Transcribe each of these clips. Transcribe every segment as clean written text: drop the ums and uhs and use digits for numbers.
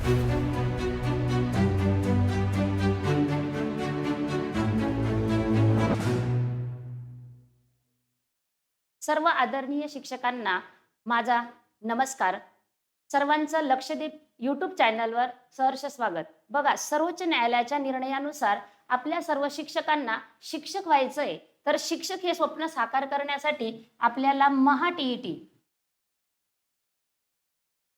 सर्व आदरणीय शिक्षकांना माझा नमस्कार. सर्वांचं लक्षदीप यूट्यूब चॅनलवर सहर्ष स्वागत. बघा, सर्वोच्च न्यायालयाच्या निर्णयानुसार आपल्या सर्व शिक्षकांना शिक्षक व्हायचंय, तर शिक्षक हे स्वप्न साकार करण्यासाठी आपल्याला महा-टी-ई-टी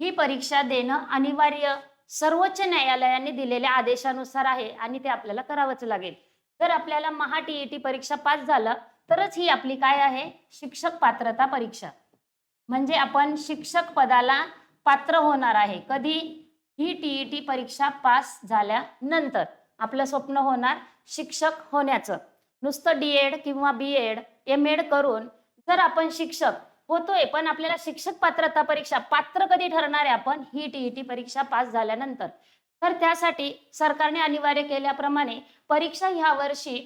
ही परीक्षा देणं अनिवार्य सर्वोच्च न्यायालयाने दिलेल्या आदेशानुसार आहे आणि ते आपल्याला करावंच लागेल. जर आपल्याला महा-टी-ई-टी परीक्षा पास झालं तरच ही आपली काय आहे, शिक्षक पात्रता परीक्षा. म्हणजे आपण शिक्षक पदाला पात्र होणार आहे. कधी? ही टी-ई-टी परीक्षा पास झाल्यानंतर आपलं स्वप्न होणार शिक्षक होण्याचं. नुसतं डी-एड किंवा बी-एड, एम-एड करून जर आपण शिक्षक होतोय, पण आपल्याला शिक्षक पात्रता परीक्षा पात्र कधी ठरणार आहे आपण? ही टी-ई-टी परीक्षा पास झाल्यानंतर. तर त्यासाठी सरकारने अनिवार्य केल्याप्रमाणे परीक्षा ह्या वर्षी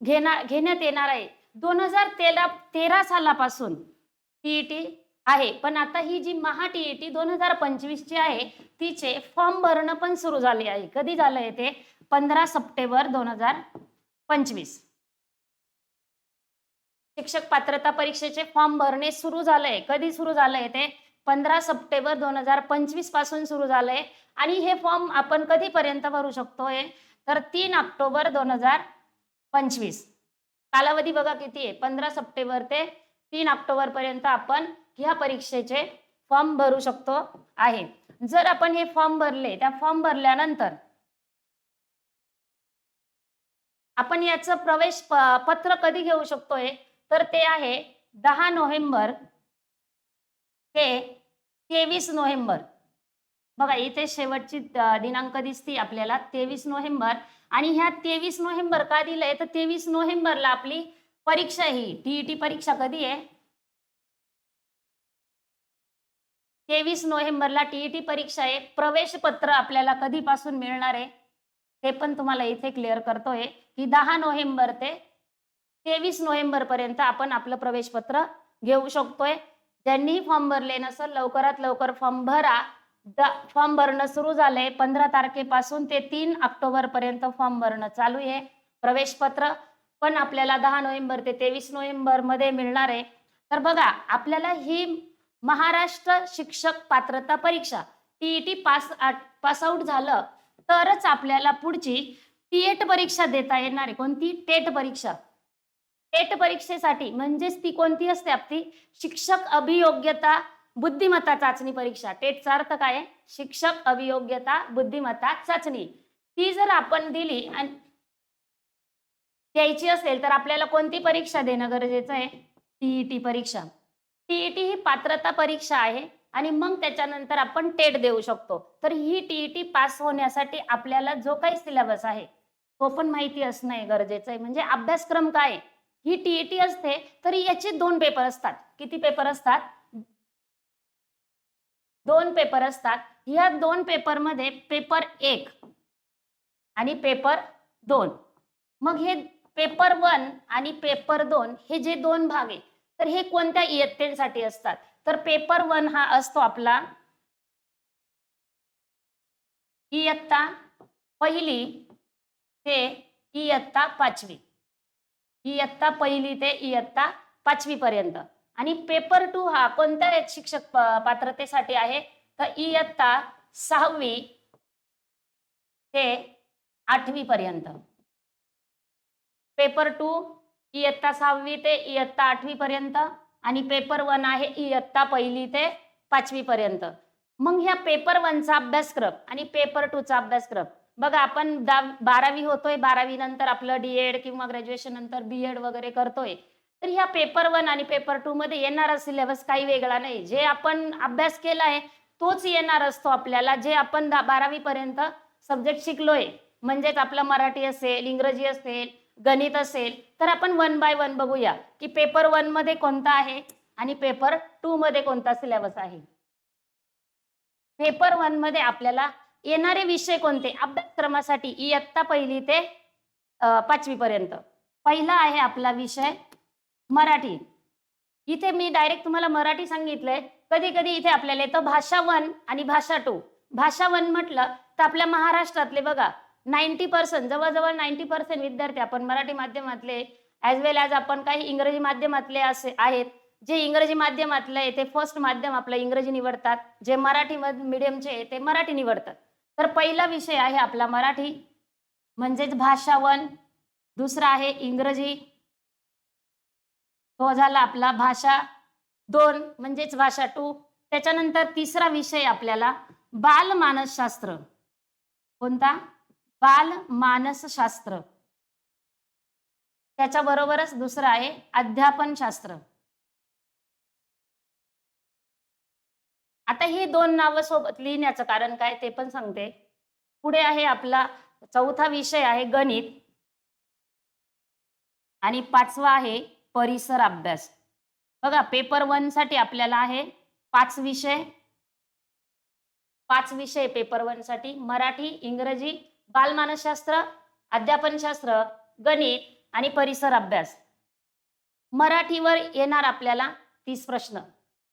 घेण्यात येणार आहे. 2013 सालापासून टी-ई-टी आहे, पण आता ही जी महा-टी-ई-टी 2025 ची आहे, तिचे फॉर्म भरणं पण सुरू झाले आहे. कधी झालंय ते? 15 सप्टेंबर 2025. शिक्षक पात्रता परीक्षेचे फॉर्म भरणे सुरू झालंय. कधी सुरू झालंय ते? 15 सप्टेंबर 2025 पासून सुरू झालंय. आणि हे फॉर्म आपण कधीपर्यंत भरू शकतोय? तर 3 ऑक्टोबर 2025. कालावधी बघा किती आहे, 15 सप्टेंबर ते 3 ऑक्टोबर पर्यंत आपण ह्या परीक्षेचे फॉर्म भरू शकतो आहे. जर आपण हे फॉर्म भरले, त्या फॉर्म भरल्यानंतर आपण याचं प्रवेश पत्र कधी घेऊ शकतोय? तर ते आहे 10 नोव्हेंबर ते 23 नोव्हेंबर. बघा, इथे शेवटची दिनांक दिसती आपल्याला 23 नोव्हेंबर. आणि ह्या 23 नोव्हेंबर का दिलंय? तर 23 नोव्हेंबरला आपली परीक्षा, ही टी-ई-टी परीक्षा कधी आहे? 23 नोव्हेंबरला टी-ई-टी परीक्षा आहे. प्रवेश पत्र आपल्याला कधीपासून मिळणार आहे ते पण तुम्हाला इथे क्लिअर करतोय की 10 नोव्हेंबर ते 23 नोव्हेंबर पर्यंत आपण आपलं प्रवेश पत्र घेऊ शकतोय. ज्यांनी फॉर्म भरले नसेल, लवकरात लवकर फॉर्म भरा. फॉर्म भरणं सुरू झालंय. 15 तारखेपासून ते 3 ऑक्टोबर पर्यंत फॉर्म भरणं चालू आहे. प्रवेश पत्र पण आपल्याला 10 नोव्हेंबर ते 23 नोव्हेंबर मध्ये मिळणार आहे. तर बघा, आपल्याला ही महाराष्ट्र शिक्षक पात्रता परीक्षा टी-ई-टी पास आउट झालं तरच आपल्याला पुढची टी-एट परीक्षा देता येणार आहे. कोणती? टेट परीक्षा. टेट परीक्षेसाठी म्हणजेच ती कोणती असते आपली? शिक्षक अभियोग्यता बुद्धिमत्ता चाचणी परीक्षा. टेटचा अर्थ काय आहे? शिक्षक अभियोग्यता बुद्धिमत्ता चाचणी. ती जर आपण दिली आणि द्यायची असेल तर आपल्याला कोणती परीक्षा देणं गरजेचं आहे? टी-ई-टी परीक्षा. टी-ई-टी ही पात्रता परीक्षा आहे आणि मग त्याच्यानंतर आपण टेट देऊ शकतो. तर ही टी-ई-टी पास होण्यासाठी आपल्याला जो काही सिलेबस आहे तो पण माहिती असणं गरजेचं आहे. म्हणजे अभ्यासक्रम काय आहे? ही टी-ई-टी असते तर याचे 2 पेपर असतात. किती पेपर असतात? 2 पेपर असतात. ह्या 2 पेपरमध्ये पेपर 1 आणि पेपर 2. मग हे पेपर 1 आणि पेपर 2 हे जे 2 भाग आहे, तर हे कोणत्या इयत्तेसाठी असतात? तर पेपर 1 हा असतो आपला इयत्ता पहिली ते इयत्ता 5वी. इयत्ता पहिली ते इयत्ता 5वी पर्यंत. आणि पेपर 2 हा कोणत्या शिक्षक पात्रतेसाठी आहे? तर इयत्ता 6वी ते 8वी पर्यंत. पेपर 2 इयत्ता 6वी ते इयत्ता 8वी पर्यंत आणि पेपर 1 आहे इयत्ता पहिली ते 5वी पर्यंत. मग ह्या पेपर 1चा अभ्यासक्रम आणि पेपर 2चा अभ्यासक्रम बघा, आपण 12वी होतोय, 12वी नंतर आपलं डी-एड किंवा ग्रॅज्युएशन नंतर बी-एड वगैरे करतोय. तर ह्या पेपर 1 आणि पेपर 2 मध्ये येणारा सिलेबस काही वेगळा नाही. जे आपण अभ्यास केलाय तोच येणार असतो आपल्याला. जे आपण 12वी पर्यंत सब्जेक्ट शिकलोय, म्हणजेच आपलं मराठी असेल, इंग्रजी असेल, गणित असेल, तर आपण 1 बाय 1 बघूया की पेपर 1 मध्ये कोणता आहे आणि पेपर 2 मध्ये कोणता सिलेबस आहे. पेपर 1 मध्ये आपल्याला येणारे विषय कोणते? अभ्यासक्रमासाठी इयत्ता पहिली ते 5वी पर्यंत. पहिला आहे आपला विषय मराठी. इथे मी डायरेक्ट तुम्हाला मराठी सांगितलंय. कधी कधी इथे आपल्याला येतं भाषा 1 आणि भाषा 2. भाषा 1 म्हटलं तर आपल्या महाराष्ट्रातले बघा 90% जवळजवळ 90% विद्यार्थी आपण मराठी माध्यमातले ॲज वेल ॲज आपण काही इंग्रजी माध्यमातले असे आहेत. जे इंग्रजी माध्यमातले आहे ते फर्स्ट माध्यम आपलं इंग्रजी निवडतात, जे मराठी मीडियमचे आहे ते मराठी निवडतात. तर पहिला विषय आहे आपला मराठी म्हणजेच भाषा 1, दुसरा आहे इंग्रजी, तो झाला आपला भाषा 2 म्हणजेच भाषा 2. त्याच्यानंतर तिसरा विषय आपल्याला बालमानसशास्त्र. कोणता? बालमानसशास्त्र. त्याच्याबरोबरच दुसरं आहे अध्यापनशास्त्र. आता ही 2 नावं सोबत लिहिण्याचं कारण काय ते पण सांगते. पुढे आहे आपला चौथा विषय आहे गणित आणि 5वा आहे परिसर अभ्यास. बघा पेपर 1 साठी आपल्याला आहे 5 विषय. 5 विषय पेपर 1 साठी मराठी, इंग्रजी, बालमानसशास्त्र, अध्यापनशास्त्र, गणित आणि परिसर अभ्यास. मराठीवर येणार आपल्याला 30 प्रश्न,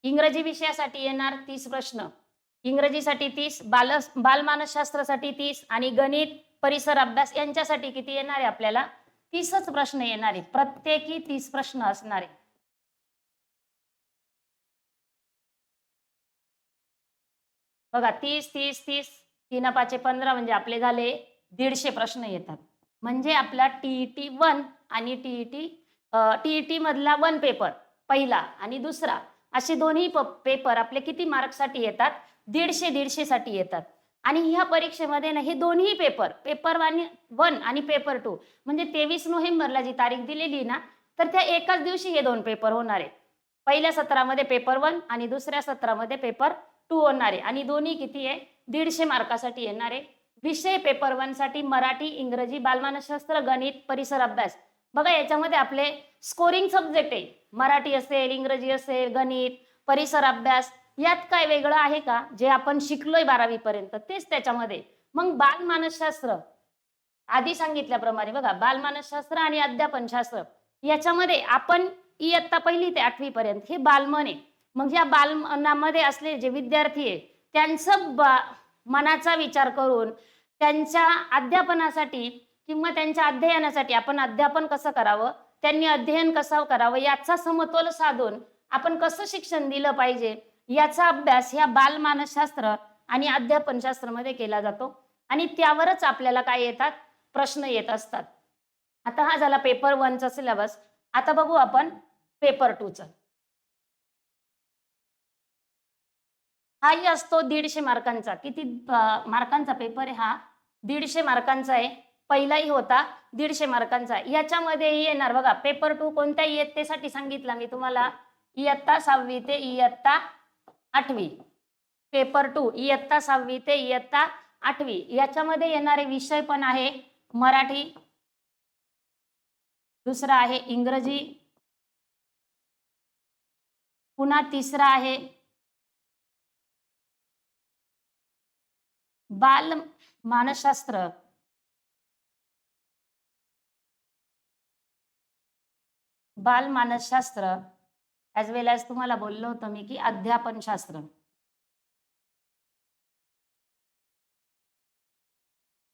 इंग्रजी विषयासाठी येणार 30 प्रश्न, इंग्रजीसाठी 30, बालमानसशास्त्रासाठी 30 आणि गणित परिसर अभ्यास यांच्यासाठी किती येणार आहे आपल्याला 30च प्रश्न येणार आहेत. प्रत्येकी 30 प्रश्न असणार आहे. बघा 30 30 30 3 5 15 म्हणजे आपले झाले 150 प्रश्न येतात. म्हणजे आपला टीईटी 1 आणि टीईटी मधला 1 पेपर पहिला आणि दुसरा असे दोन्ही पेपर आपले किती मार्क्ससाठी येतात 150 साठी येतात. आणि ह्या परीक्षेमध्ये ना हे दोन्ही पेपर 1 आणि पेपर 2 म्हणजे 23 नोव्हेंबरला जी तारीख दिलेली ना तर त्या एकाच दिवशी हे 2 पेपर होणार आहेत. पहिल्या सत्रामध्ये पेपर 1 आणि दुसऱ्या सत्रामध्ये पेपर 2 होणार आहे आणि दोन्ही किती आहे 150 मार्कासाठी येणार आहे. विषय पेपर 1 साठी मराठी, इंग्रजी, बालमानसशास्त्र, गणित, परिसर अभ्यास. बघा याच्यामध्ये आपले स्कोरिंग सब्जेक्ट आहे. मराठी असेल, इंग्रजी असेल, गणित, परिसर अभ्यास. यात काय वेगळं आहे का? जे आपण शिकलोय 12वी पर्यंत तेच त्याच्यामध्ये. मग बालमानसशास्त्र आधी सांगितल्याप्रमाणे बघा बालमानसशास्त्र आणि अध्यापनशास्त्र याच्यामध्ये आपण इयत्ता 1ली ते 8वी पर्यंत हे बालमन आहे. मग या बालमनामध्ये असलेले जे विद्यार्थी आहे त्यांचं मनाचा विचार करून त्यांच्या अध्यापनासाठी किंवा त्यांच्या अध्ययनासाठी आपण अध्यापन कसं करावं, त्यांनी अध्ययन कसं करावं याचा समतोल साधून आपण कसं शिक्षण दिलं पाहिजे याचा अभ्यास ह्या बालमानसशास्त्र आणि अध्यापनशास्त्रामध्ये केला जातो आणि त्यावरच आपल्याला काय येतात प्रश्न येत असतात. आता हा झाला पेपर 1चा सिलेबस. आता बघू आपण पेपर 2चा. हाही असतो 150 मार्कांचा. किती मार्कांचा पेपर आहे हा 150 मार्कांचा आहे. पहिलाही होता 150 मार्कांचा. याच्यामध्ये येणार बघा पेपर 2 कोणत्या इयत्तेसाठी सांगितला मी तुम्हाला इयत्ता 6वी ते इयत्ता 8वी. पेपर 2 इयत्ता 6वी ते इयत्ता 8वी. याच्यामध्ये येणारे विषय पण आहे मराठी, दुसरा आहे इंग्रजी, पुन्हा तिसरा आहे बालमानसशास्त्र, ॲज वेल ॲज तुम्हाला बोललो होतो मी की अध्यापनशास्त्र.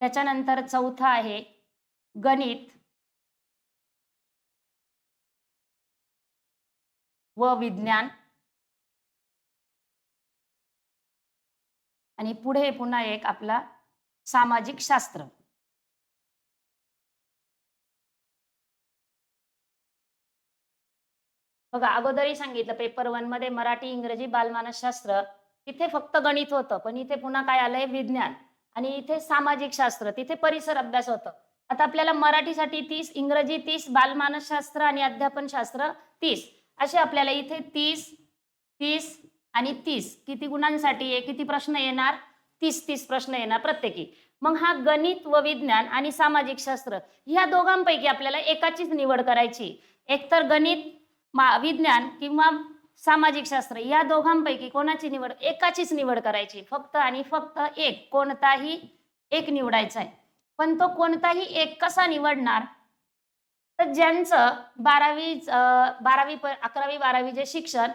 त्याच्यानंतर चौथा आहे गणित व विज्ञान आणि पुढे पुन्हा एक आपला सामाजिक शास्त्र. बघा अगोदरही सांगितलं पेपर 1 मध्ये मराठी, इंग्रजी, बालमानसशास्त्र तिथे फक्त गणित होतं, पण इथे पुन्हा काय आलंय विज्ञान आणि इथे सामाजिक शास्त्र, तिथे परिसर अभ्यास होतं. आता आपल्याला मराठीसाठी 30, इंग्रजी 30, बालमानसशास्त्र आणि अध्यापनशास्त्र 30 असे आपल्याला इथे 30 30 आणि 30 किती गुणांसाठी किती प्रश्न येणार 30 प्रश्न येणार प्रत्येकी. मग हा गणित व विज्ञान आणि सामाजिक शास्त्र या दोघांपैकी आपल्याला एकाचीच निवड करायची. एकतर गणित विज्ञान किंवा सामाजिक शास्त्र या दोघांपैकी कोणाची निवड एकाचीच निवड करायची. फक्त आणि फक्त एक कोणताही एक निवडायचा आहे. पण तो कोणताही एक कसा निवडणार तर ज्यांचं 11वी 12वी जे शिक्षण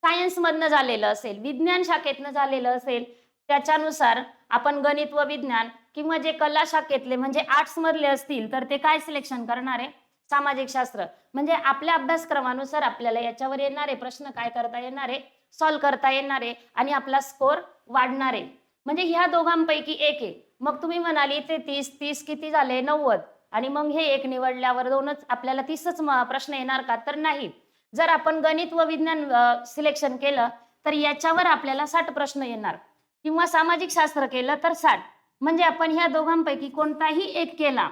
सायन्स मधनं झालेलं असेल, विज्ञान शाखेतनं झालेलं असेल त्याच्यानुसार आपण गणित व विज्ञान किंवा जे कला शाखेतले म्हणजे आर्ट्स मधले असतील तर ते काय सिलेक्शन करणार आहे, सामाजिक शास्त्र. म्हणजे आपल्या अभ्यासक्रमानुसार आपल्याला याच्यावर येणारे प्रश्न काय करता येणार आहे, सॉल्व्ह करता येणार आहे आणि आपला स्कोर वाढणार आहे. म्हणजे ह्या दोघांपैकी एक आहे. मग तुम्ही म्हणाली ते 30 किती झाले, 90, आणि मग हे एक निवडल्यावर दोनच आपल्याला 30च प्रश्न येणार का, तर नाही. जर आपण गणित व विज्ञान सिलेक्शन केलं तर याच्यावर आपल्याला 60 प्रश्न येणार किंवा सामाजिक शास्त्र केलं तर 60. म्हणजे आपण ह्या दोघांपैकी कोणताही एक केला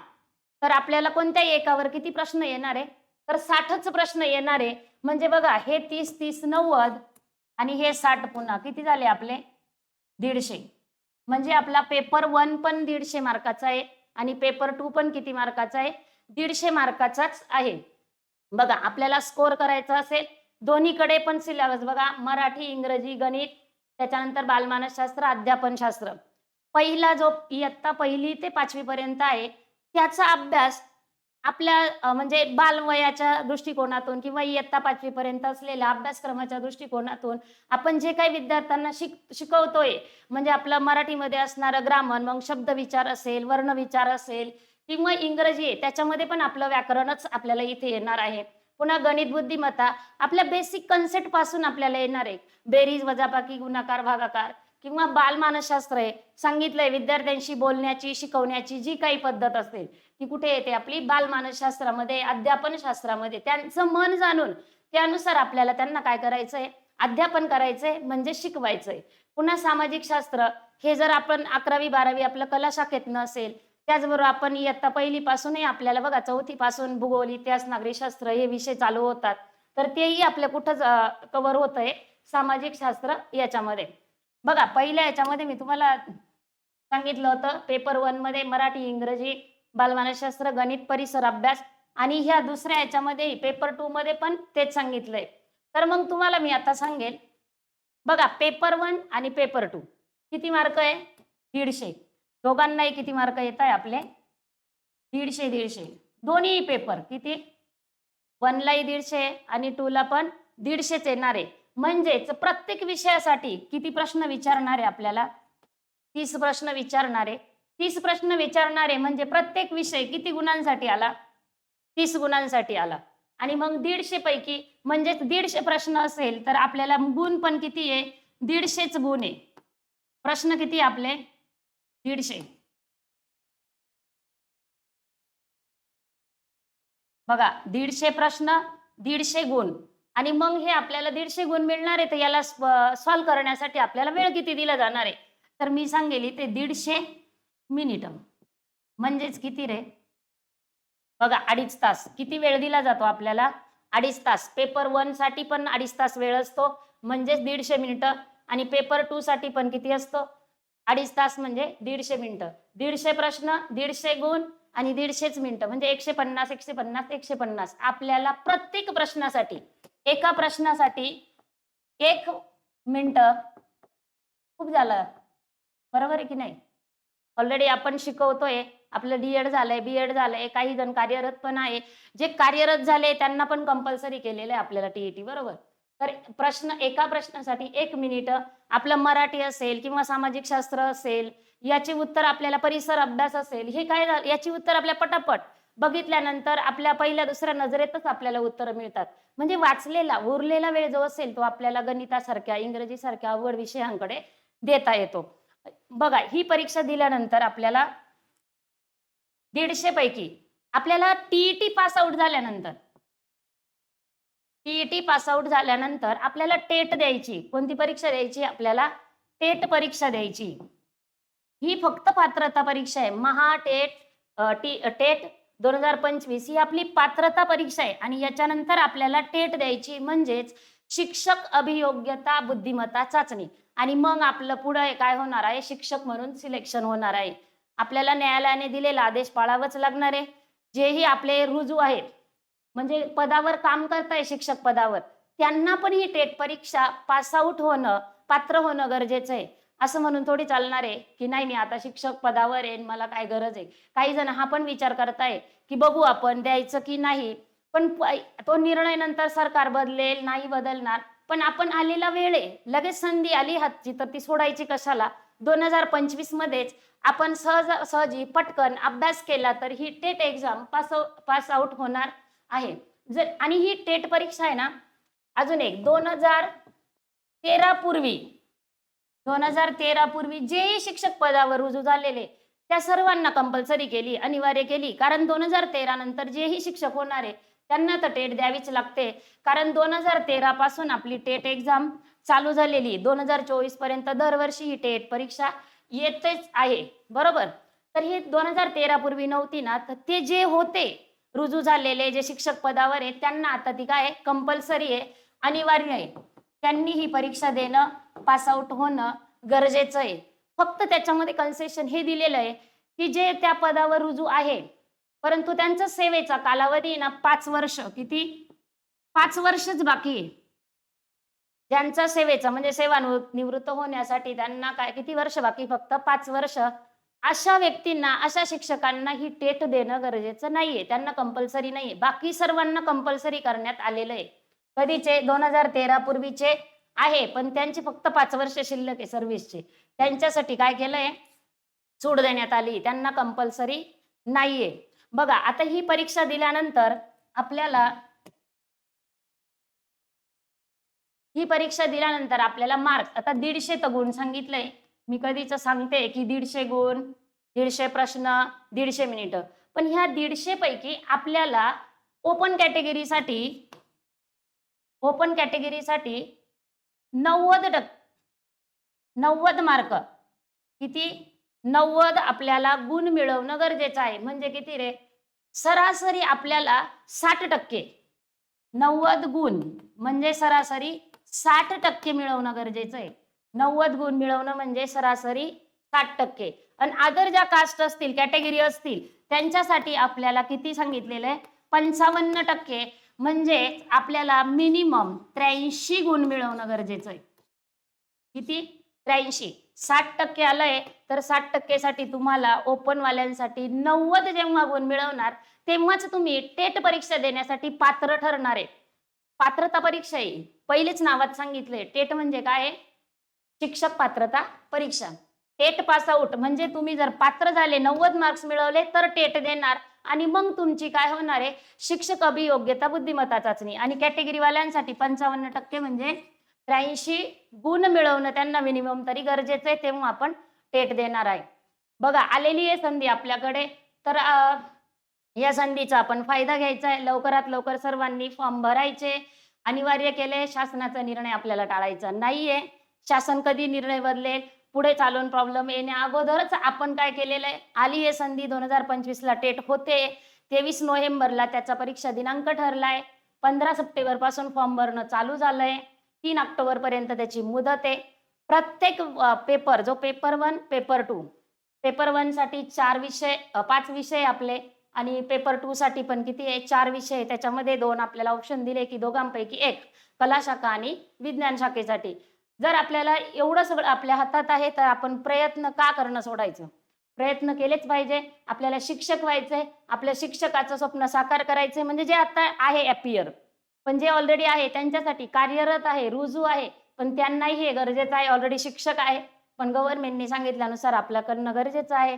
तर आपल्याला कोणत्याही एकावर किती प्रश्न येणार आहे, तर 60च प्रश्न येणार आहे. म्हणजे बघा हे 30 90 आणि हे 60 पुन्हा किती झाले आपले 150. म्हणजे आपला पेपर 1 पण 150 मार्काचा आहे आणि पेपर 2 पण किती मार्काचा आहे, 150 मार्काचाच आहे. बघा आपल्याला स्कोर करायचा असेल दोन्हीकडे पण सिलेबस बघा, मराठी, इंग्रजी, गणित, त्याच्यानंतर बालमानसशास्त्र, अध्यापनशास्त्र. पहिला जो इयत्ता 1ली ते 5वी पर्यंत आहे त्याचा अभ्यास आपल्या म्हणजे बालवयाच्या दृष्टिकोनातून किंवा इयत्ता 5वी पर्यंत असलेल्या अभ्यासक्रमाच्या दृष्टिकोनातून आपण जे काही विद्यार्थ्यांना शिकवतोय, म्हणजे आपलं मराठीमध्ये असणारं ग्रामर, मग शब्द विचार असेल, वर्ण विचार असेल किंवा इंग्रजी आहे त्याच्यामध्ये पण आपलं व्याकरणच आपल्याला इथे येणार आहे. पुन्हा गणित बुद्धिमत्ता आपल्या बेसिक कन्सेप्ट पासून आपल्याला येणार आहे, बेरीज, वजाबाकी, गुणाकार, भागाकार. किंवा बालमानसशास्त्र आहे, सांगितलंय विद्यार्थ्यांशी बोलण्याची, शिकवण्याची जी काही पद्धत असेल ती कुठे येते, आपली बालमानसशास्त्रामध्ये, अध्यापन शास्त्रामध्ये. त्यांचं मन जाणून त्यानुसार आपल्याला त्यांना काय करायचंय, अध्यापन करायचंय म्हणजे शिकवायचंय. पुन्हा सामाजिक शास्त्र हे जर आपण 11वी 12वी आपलं कला शाखेत नसेल, त्याचबरोबर आपण इयत्ता 1ली पासूनही आपल्याला बघा 4थी पासून भूगोल, इतिहास, नागरिकशास्त्र हे विषय चालू होतात, तर तेही आपल्या कुठं कव्हर होतंय, सामाजिक शास्त्र याच्यामध्ये. बघा पहिल्या याच्यामध्ये मी तुम्हाला सांगितलं होतं पेपर 1 मध्ये मराठी, इंग्रजी, बालमानसशास्त्र, गणित, परिसर अभ्यास, आणि ह्या दुसऱ्या याच्यामध्ये पेपर 2 मध्ये पण तेच सांगितलंय. तर मग तुम्हाला मी आता सांगेल बघा पेपर 1 आणि पेपर 2 किती मार्क आहे, 150. दोघांनाही किती मार्क येत आहे आपले 150 दोन्ही पेपर किती, 1 लाही 150 आणि 2 ला पण 150 येणार आहे. म्हणजेच प्रत्येक विषयासाठी किती प्रश्न विचारणार आहे आपल्याला, 30 प्रश्न विचारणार आहे. 30 प्रश्न विचारणार आहे म्हणजे प्रत्येक विषय किती गुणांसाठी आला, 30 गुणांसाठी आला. आणि मग 150 पैकी म्हणजे 150 प्रश्न असेल तर आपल्याला गुण पण किती आहे, 150च गुण आहे. प्रश्न किती आपले 150. बघा 150 प्रश्न 150 गुण, आणि मग हे आपल्याला 150 गुण मिळणार आहे तर याला सॉल्व्ह करण्यासाठी आपल्याला वेळ किती दिला जाणार आहे, तर मी सांगेली ते 150 मिनिट. म्हणजेच किती रे, बघा 2.5 तास. किती वेळ दिला जातो आपल्याला, 2.5 तास. पेपर 1 साठी पण 2.5 तास वेळ असतो म्हणजेच 150 मिनिटं, आणि पेपर 2 साठी पण किती असतो 2.5 तास म्हणजे 150 मिनिटं. 150 प्रश्न 150 गुण आणि 150च मिनिटं म्हणजे 150 150 150. आपल्याला प्रत्येक प्रश्नासाठी एका प्रश्नासाठी 1 मिनिट खूप झालं, बरोबर आहे की नाही. ऑलरेडी आपण शिकवतोय, आपलं डीएड झालंय, बीएड झालंय, काही जण कार्यरत पण आहे. जे कार्यरत झाले त्यांना पण कंपल्सरी केलेलं आहे आपल्याला टीईटी, बरोबर. तर एका प्रश्नासाठी 1 मिनिट. आपलं मराठी असेल किंवा सामाजिक शास्त्र असेल याची उत्तर, आपल्याला परिसर अभ्यास असेल, हे काय याची उत्तर आपल्या पटापट बघितल्यानंतर आपल्या पहिल्या दुसऱ्या नजरेतच आपल्याला उत्तर मिळतात. म्हणजे वाचलेला उरलेला वेळ जो असेल तो आपल्याला गणितासारख्या, इंग्रजीसारख्या अवघड विषयांकडे देता येतो. बघा ही परीक्षा दिल्यानंतर आपल्याला 150 पैकी आपल्याला टीईटी पास आउट झाल्यानंतर, टीईटी पास आउट झाल्यानंतर आपल्याला टेट द्यायची. कोणती परीक्षा द्यायची आपल्याला, टेट परीक्षा द्यायची. ही फक्त पात्रता परीक्षा आहे. टेट 2025 ही आपली पात्रता परीक्षा आहे आणि याच्यानंतर आपल्याला टेट द्यायची म्हणजेच शिक्षक अभियोग्यता बुद्धिमत्ता चाचणी. आणि मग आपलं पुढे काय होणार आहे, शिक्षक म्हणून सिलेक्शन होणार आहे. आपल्याला न्यायालयाने दिलेला आदेश पाळावाच लागणार आहे. जेही आपले रुजू आहेत म्हणजे पदावर काम करताय शिक्षक पदावर, त्यांना पण ही टेट परीक्षा पास आउट होणं, पात्र होणं गरजेचं आहे. असं म्हणून थोडी चालणार आहे की नाही मी आता शिक्षक पदावर आहे, मला काय गरज आहे. काही जण हा पण विचार करताय की बघू आपण द्यायचं की नाही, पण तो निर्णय नंतर सरकार बदलेल, नाही बदलणार, पण आपण आलेला वेळ आहे, लगेच संधी आली हातची तर ती सोडायची कशाला. 2025 मध्येच आपण सहजी पटकन अभ्यास केला तर ही टेट एक्झाम पास आउट होणार आहे. आणि ही टेट परीक्षा आहे ना, अजून एक 2013 पूर्वी जेही शिक्षक पदावर रुजू झालेले त्या सर्वांना कंपल्सरी केली, अनिवार्य केली. कारण 2013 नंतर जेही शिक्षक होणार आहे त्यांना तर टेट द्यावीच लागते. कारण 2013 पासून आपली टेट एक्झाम चालू झालेली, 2024 पर्यंत दरवर्षी ही टेट परीक्षा येतेच आहे, बरोबर. तर ही 2013 पूर्वी नव्हती ना, तर ते जे होते रुजू झालेले जे शिक्षक पदावर आहेत त्यांना आता ती काय कंपल्सरी आहे, अनिवार्य आहे. त्यांनी ही परीक्षा देणं, पास आउट होणं गरजेचं आहे. फक्त त्याच्यामध्ये कन्सेशन हे दिलेलं आहे की जे त्या पदावर रुजू आहे परंतु त्यांचा सेवेचा कालावधी ना 5 वर्ष, किती 5 वर्षच बाकी आहे. ज्यांचा सेवेचा म्हणजे सेवानिवृत्त होण्यासाठी त्यांना काय किती वर्ष बाकी, फक्त 5 वर्ष. अशा व्यक्तींना, अशा शिक्षकांना ही टेट देणं गरजेचं नाहीये, त्यांना कंपल्सरी नाहीये. बाकी सर्वांना कंपल्सरी करण्यात आलेलं आहे. कधीचे 2013 पूर्वीचे आहे पण त्यांची फक्त 5 वर्ष शिल्लक आहे सर्व्हिसचे. त्यांच्यासाठी काय केलंय, सूट देण्यात आली, त्यांना कंपल्सरी नाहीये. बघा आता ही परीक्षा दिल्यानंतर आपल्याला मार्क आता 150 गुण सांगितलंय. मी कधीच सांगते की 150 गुण, 150 प्रश्न, 150 मिनिटं. पण ह्या 150 पैकी आपल्याला ओपन कॅटेगरीसाठी 90 मार्क, किती 90 आपल्याला गुण मिळवणं गरजेचं आहे. म्हणजे किती रे, सरासरी आपल्याला 60%, 90 गुण म्हणजे सरासरी 60% मिळवणं गरजेचं आहे. 90 गुण मिळवणं म्हणजे सरासरी 60%. आणि अदर ज्या कास्ट असतील, कॅटेगरी असतील त्यांच्यासाठी आपल्याला किती सांगितलेलं आहे, 55%. म्हणजे आपल्याला मिनिमम 83 गुण मिळवणं गरजेचं आहे. किती 83. 60% आलंय तर 60% साठी तुम्हाला ओपन वाल्यांसाठी 90 जेव्हा गुण मिळवणार तेव्हाच तुम्ही टेट परीक्षा देण्यासाठी पात्र ठरणार आहे. पात्रता परीक्षा आहे, पहिलेच नावात सांगितले. टेट म्हणजे काय, शिक्षक पात्रता परीक्षा. टेट पास आउट म्हणजे तुम्ही जर पात्र झाले, 90 मार्क्स मिळवले तर टेट देणार आणि मग तुमची काय होणार आहे, शिक्षक अभियोग्यता बुद्धिमत्ता चाचणी. आणि कॅटेगरी वाल्यांसाठी 55% म्हणजे 83 गुण मिळवणं त्यांना मिनिमम तरी गरजेचं आहे, तेव्हा आपण टेट देणार आहे. बघा आलेली आहे संधी आपल्याकडे, तर या संधीचा आपण फायदा घ्यायचा आहे. लवकरात लवकर सर्वांनी फॉर्म भरायचे, अनिवार्य केले. शासनाचा निर्णय आपल्याला टाळायचा नाहीये. शासन कधी निर्णय बदलेल, पुढे चालून प्रॉब्लेम येण्या अगोदरच आपण काय केलेलं आहे, आली आहे संधी. 2025 ला टेट होते, 23 नोव्हेंबरला त्याचा परीक्षा दिनांक ठरलाय. 15 सप्टेंबर पासून फॉर्म भरणं चालू झालंय. 3 ऑक्टोबर पर्यंत त्याची मुदत आहे. प्रत्येक पेपर, जो पेपर 1, पेपर 2, पेपर 1 साठी 5 विषय आपले आणि पेपर 2 साठी पण किती आहे, 4 विषय. त्याच्यामध्ये 2 आपल्याला ऑप्शन दिले की दोघांपैकी एक, कला शाखा आणि विज्ञान शाखेसाठी. जर आपल्याला एवढं सगळं आपल्या हातात आहे तर आपण प्रयत्न का करणं सोडायचं, प्रयत्न केलेच पाहिजे. आपल्याला शिक्षक व्हायचंय, आपल्या शिक्षकाचं स्वप्न साकार करायचंय. म्हणजे जे आता आहे अपियर, पण जे ऑलरेडी आहे त्यांच्यासाठी कार्यरत आहे, रुजू आहे, पण त्यांनाही हे गरजेचं आहे. ऑलरेडी शिक्षक आहे पण गव्हर्नमेंटने सांगितल्यानुसार आपलं करणं गरजेचं आहे.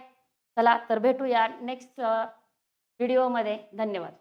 चला तर भेटूया नेक्स्ट व्हिडिओमध्ये. धन्यवाद.